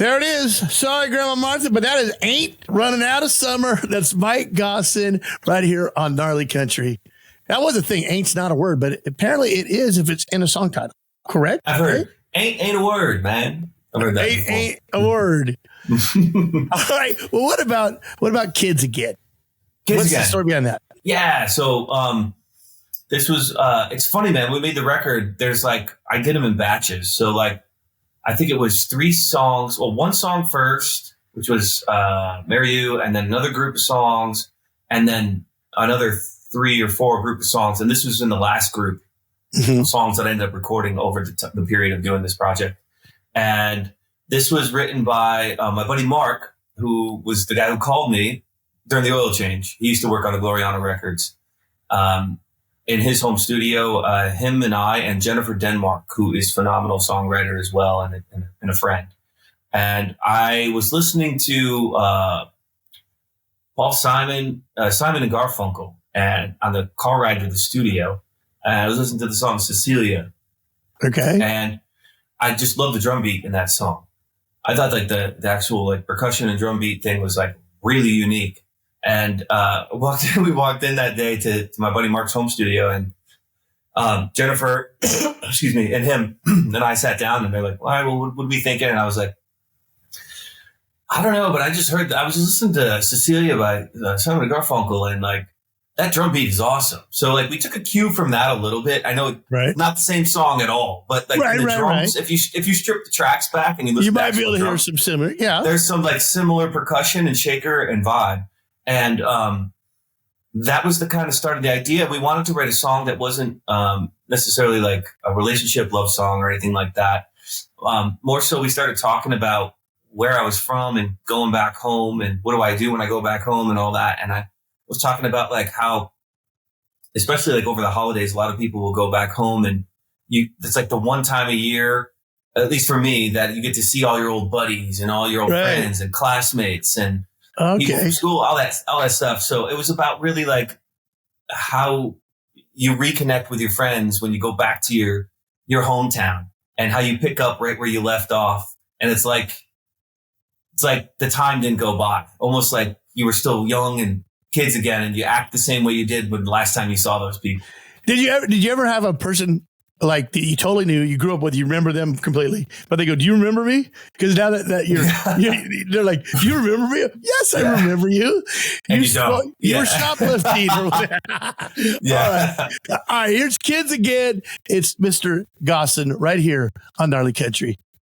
There it is. Sorry, Grandma Martha, but that is Ain't Running Out of Summer. That's Mike Gossin right here on Gnarly Country. That was a thing. Ain't's not a word, but apparently it is if it's in a song title. Correct? I've heard. Ain't a word, man. I've heard that ain't a word. All right. Well, what about Kids Again? What's the story behind that? Yeah. So this was it's funny, man. We made the record. There's I did them in batches. So I think it was 3 songs. Well, 1 song first, which was Marry You, and then another group of songs, and then another 3 or 4 group of songs. And this was in the last group of songs that I ended up recording over the period of doing this project. And this was written by my buddy Mark, who was the guy who called me during the oil change. He used to work on the Gloriana records. In his home studio, him and I and Jennifer Denmark, who is a phenomenal songwriter as well and a friend. And I was listening to Paul Simon and Garfunkel and on the car ride to the studio. And I was listening to the song Cecilia. Okay. And I just love the drum beat in that song. I thought the actual percussion and drum beat thing was really unique. And we walked in that day to my buddy Mark's home studio, and Jennifer, excuse me, and him and I sat down, and they're like, "All right, well, what are we thinking?" And I was like, "I don't know, but I was just listening to Cecilia by Simon and Garfunkel, and that drum beat is awesome." So we took a cue from that a little bit. I know it's not the same song at all, but the drums, if you strip the tracks back and you listen, you might be able to hear some similar. Yeah, there's some similar percussion and shaker and vibe. And that was the kind of start of the idea. We wanted to write a song that wasn't necessarily a relationship love song or anything like that. More so, we started talking about where I was from and going back home and what do I do when I go back home and all that. And I was talking about how, especially over the holidays, a lot of people will go back home and it's the one time a year, at least for me, that you get to see all your old buddies and all your old friends and classmates and people from school, all that stuff. So it was about really how you reconnect with your friends when you go back to your hometown and how you pick up right where you left off. And it's like the time didn't go by, almost like you were still young and kids again, and you act the same way you did when the last time you saw those people. Did you ever have a person that you totally knew, you grew up with, you remember them completely, but they go, "Do you remember me?" Because now that they're like, "Do you remember me?" "Yes, I remember you." And you don't. You were shoplifting. Yeah. All right. Here's Kids Again. It's Mr. Gossin right here on Gnarly Country.